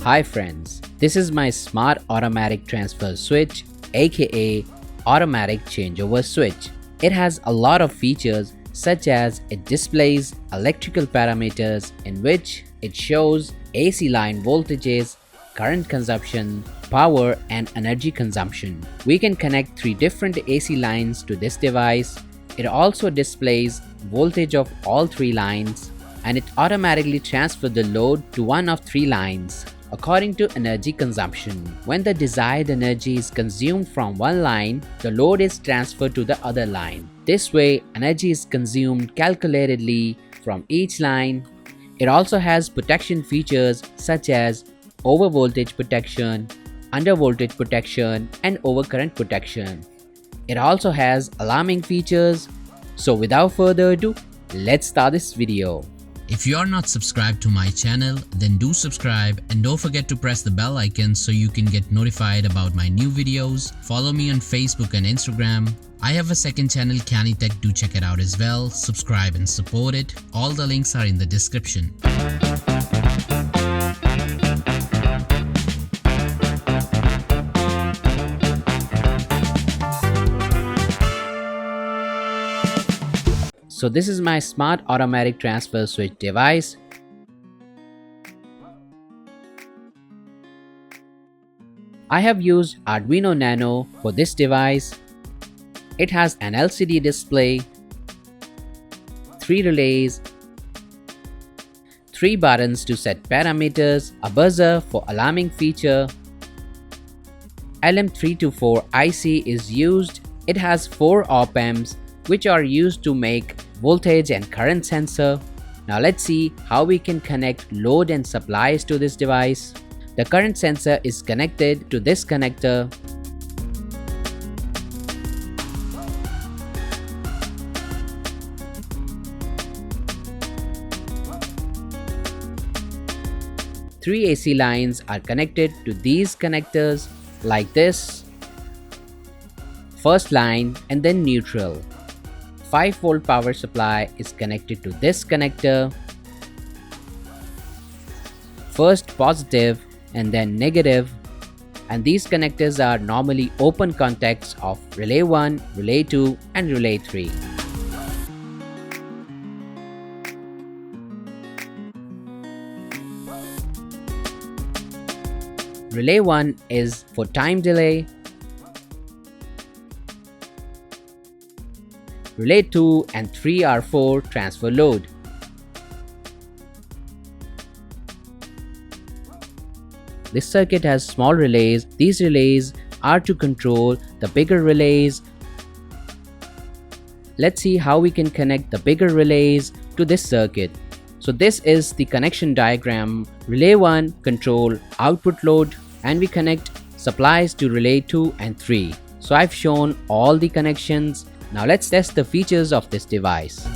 Hi friends, this is my smart automatic transfer switch, aka automatic changeover switch. It has a lot of features such as it displays electrical parameters in which it shows AC line voltages, current consumption, power and energy consumption. We can connect 3 different AC lines to this device. It also displays voltage of all 3 lines and it automatically transfers the load to one of 3 lines according to energy consumption. When the desired energy is consumed from one line, the load is transferred to the other line. This way, energy is consumed calculatedly from each line. It also has protection features such as overvoltage protection, undervoltage protection, and overcurrent protection. It also has alarming features. So without further ado, let's start this video. If you are not subscribed to my channel, then do subscribe and don't forget to press the bell icon so you can get notified about my new videos. Follow me on Facebook and Instagram. I have a second channel, CannyTech, do check it out as well. Subscribe and support it. All the links are in the description. So this is my smart automatic transfer switch device. I have used Arduino Nano for this device. It has an LCD display, 3 relays, 3 buttons to set parameters, a buzzer for alarming feature. LM324 IC is used. It has 4 op-amps which are used to make voltage and current sensor. Now let's see how we can connect load and supplies to this device. The current sensor is connected to this connector. Three AC lines are connected to these connectors like this. First line and then neutral. 5-volt power supply is connected to this connector. First positive and then negative, and these connectors are normally open contacts of relay 1, relay 2 and relay 3. Relay 1 is for time delay. Relay 2 and 3 are for transfer load. This circuit has small relays. These relays are to control the bigger relays. Let's see how we can connect the bigger relays to this circuit. So this is the connection diagram. Relay 1 control output load and we connect supplies to relay 2 and 3. So I've shown all the connections. Now let's test the features of this device.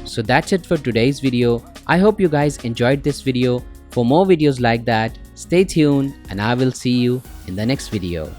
So that's it for today's video. I hope you guys enjoyed this video. For more videos like that, stay tuned and I will see you in the next video.